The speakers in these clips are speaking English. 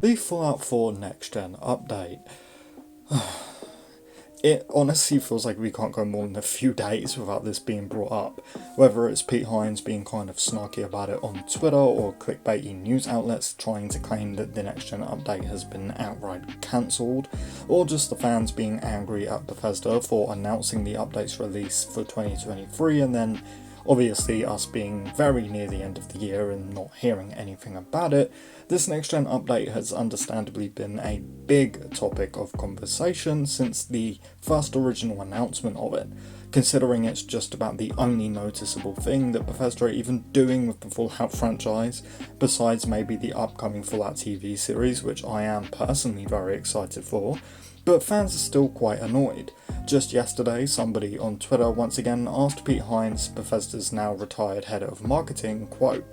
The Fallout 4 Next Gen update. It honestly feels like we can't go more than a few days without this being brought up. Whether it's Pete Hines being kind of snarky about it on Twitter, or clickbaity news outlets trying to claim that the Next Gen update has been outright cancelled, or just the fans being angry at Bethesda for announcing the update's release for 2023 and then obviously us being very near the end of the year and not hearing anything about it, this next gen update has understandably been a big topic of conversation since the first original announcement of it, considering it's just about the only noticeable thing that Bethesda are even doing with the Fallout franchise, besides maybe the upcoming Fallout TV series, which I am personally very excited for. But fans are still quite annoyed. Just yesterday, somebody on Twitter once again asked Pete Hines, Bethesda's now retired head of marketing, quote,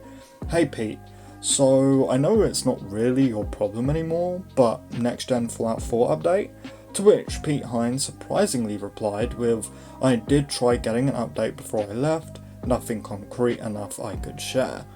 "Hey Pete, so I know it's not really your problem anymore, but next gen Fallout 4 update?" To which Pete Hines surprisingly replied with, "I did try getting an update before I left, nothing concrete enough I could share."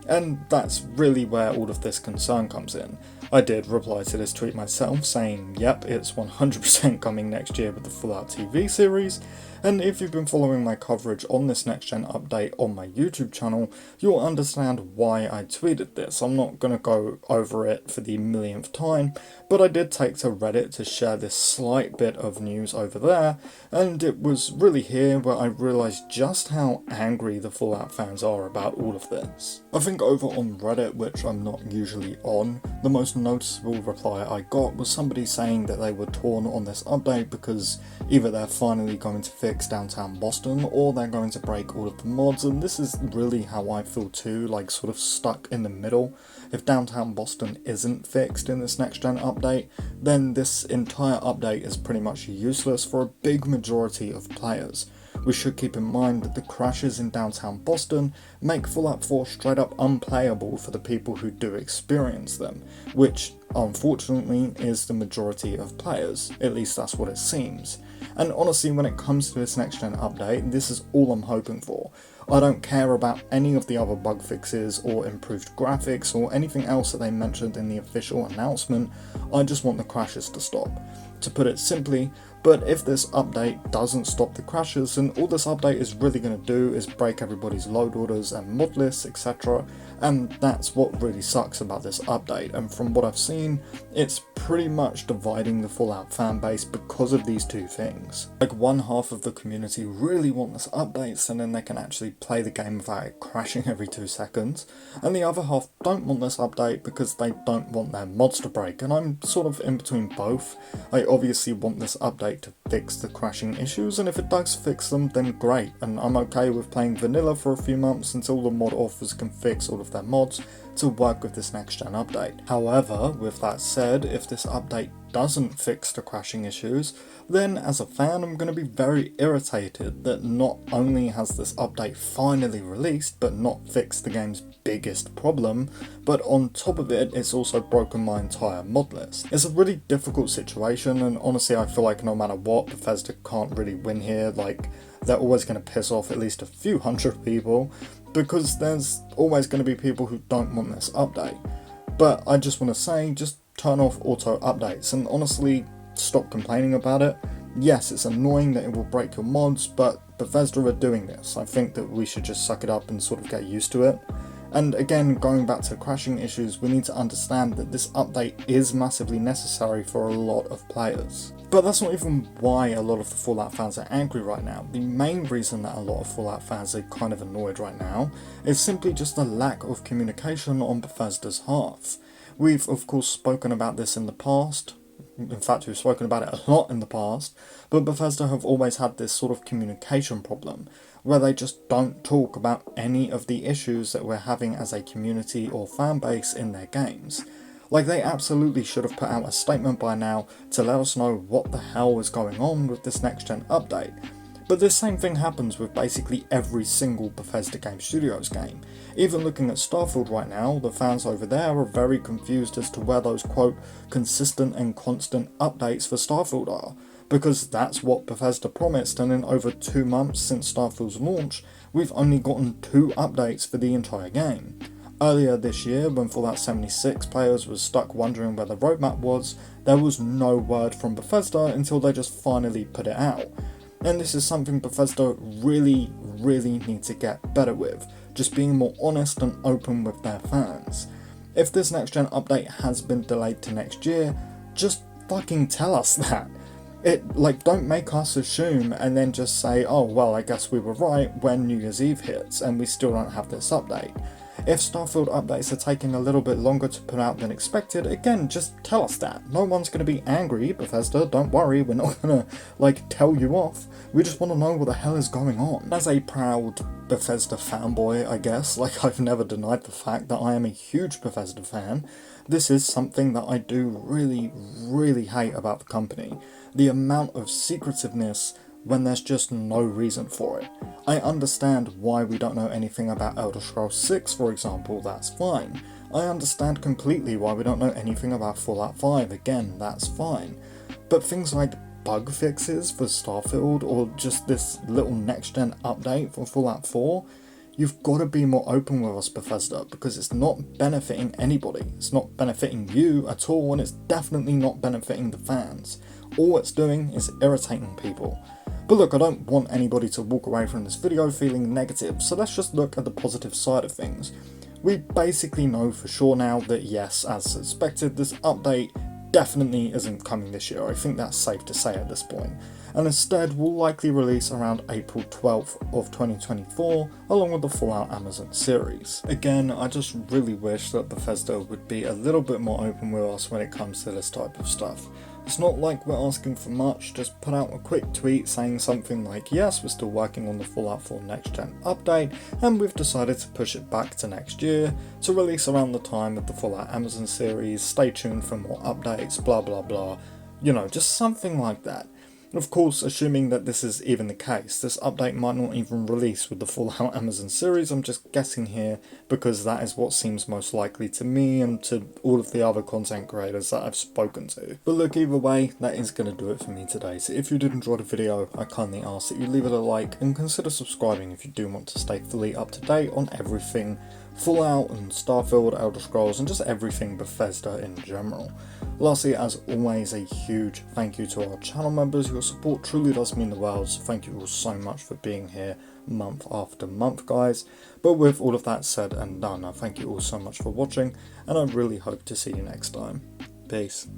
And that's really where all of this concern comes in. I did reply to this tweet myself saying, yep, it's 100% coming next year with the Fallout TV series, and if you've been following my coverage on this next gen update on my YouTube channel, you'll understand why I tweeted this. I'm not going to go over it for the millionth time, but I did take to Reddit to share this slight bit of news over there, and it was really here where I realised just how angry the Fallout fans are about all of this. I think over on Reddit, which I'm not usually on, the most noticeable reply I got was somebody saying that they were torn on this update because either they're finally going to fix downtown Boston or they're going to break all of the mods, and this is really how I feel too, like sort of stuck in the middle. If downtown Boston isn't fixed in this next gen update, then this entire update is pretty much useless for a big majority of players. We should keep in mind that the crashes in downtown Boston make Fallout 4 straight up unplayable for the people who do experience them, which unfortunately is the majority of players, at least that's what it seems. And honestly, when it comes to this next gen update, this is all I'm hoping for. I don't care about any of the other bug fixes or improved graphics or anything else that they mentioned in the official announcement, I just want the crashes to stop. To put it simply, but if this update doesn't stop the crashes, then all this update is really going to do is break everybody's load orders and mod lists, etc. And that's what really sucks about this update, and from what I've seen, it's pretty much dividing the Fallout fanbase because of these two things. Like, one half of the community really want this update so then they can actually play the game without it crashing every 2 seconds, and the other half don't want this update because they don't want their mods to break, and I'm sort of in between both. I obviously want this update to fix the crashing issues, and if it does fix them, then great, and I'm okay with playing vanilla for a few months until the mod authors can fix all of their mods to work with this next gen update. However, with that said, if this update doesn't fix the crashing issues, then as a fan I'm going to be very irritated that not only has this update finally released but not fixed the game's biggest problem, but on top of it, it's also broken my entire mod list. It's a really difficult situation, and honestly I feel like no matter what, Bethesda can't really win here. Like, they're always going to piss off at least a few hundred people, because there's always going to be people who don't want this update. But I just want to say, just turn off auto updates and honestly stop complaining about it. Yes, it's annoying that it will break your mods, but Bethesda are doing this. I think that we should just suck it up and sort of get used to it. And again, going back to crashing issues, we need to understand that this update is massively necessary for a lot of players. But that's not even why a lot of the Fallout fans are angry right now. The main reason that a lot of Fallout fans are kind of annoyed right now is simply just the lack of communication on Bethesda's half. We've of course spoken about this in the past. In fact, we've spoken about it a lot in the past, but Bethesda have always had this sort of communication problem, where they just don't talk about any of the issues that we're having as a community or fan base in their games. Like, they absolutely should have put out a statement by now to let us know what the hell is going on with this next gen update. But this same thing happens with basically every single Bethesda Game Studios game. Even looking at Starfield right now, the fans over there are very confused as to where those quote consistent and constant updates for Starfield are, because that's what Bethesda promised, and in over 2 months since Starfield's launch, we've only gotten 2 updates for the entire game. Earlier this year, when Fallout 76 players were stuck wondering where the roadmap was, there was no word from Bethesda until they just finally put it out. And this is something Bethesda really need to get better with, just being more honest and open with their fans. If this next gen update has been delayed to next year, just fucking tell us that. Don't make us assume and then just say, oh well, I guess we were right when New Year's Eve hits and we still don't have this update. If Starfield updates are taking a little bit longer to put out than expected, again, just tell us that. No one's going to be angry, Bethesda, don't worry, we're not going to, tell you off. We just want to know what the hell is going on. As a proud Bethesda fanboy, I guess, I've never denied the fact that I am a huge Bethesda fan, this is something that I do really hate about the company. The amount of secretiveness when there's just no reason for it. I understand why we don't know anything about Elder Scrolls 6, for example, that's fine. I understand completely why we don't know anything about Fallout 5, again, that's fine. But things like bug fixes for Starfield, or just this little next-gen update for Fallout 4, you've got to be more open with us, Bethesda, because it's not benefiting anybody. It's not benefiting you at all, and it's definitely not benefiting the fans. All it's doing is irritating people. But look, I don't want anybody to walk away from this video feeling negative, so let's just look at the positive side of things. We basically know for sure now that yes, as suspected, this update definitely isn't coming this year. I think that's safe to say at this point. And instead will likely release around April 12th of 2024, along with the Fallout Amazon series. Again, I just really wish that Bethesda would be a little bit more open with us when it comes to this type of stuff. It's not like we're asking for much, just put out a quick tweet saying something like, yes, we're still working on the Fallout 4 next gen update, and we've decided to push it back to next year, to release around the time of the Fallout Amazon series, stay tuned for more updates, blah blah blah, just something like that. Of course, assuming that this is even the case, this update might not even release with the Fallout Amazon series. I'm just guessing here because that is what seems most likely to me and to all of the other content creators that I've spoken to. But look, either way, that is going to do it for me today. So if you did enjoy the video, I kindly ask that you leave it a like and consider subscribing if you do want to stay fully up to date on everything Fallout and Starfield, Elder Scrolls, and just everything Bethesda in general. Lastly, as always, a huge thank you to our channel members. Your support truly does mean the world, so thank you all so much for being here month after month, guys. But with all of that said and done, I thank you all so much for watching, and I really hope to see you next time. Peace.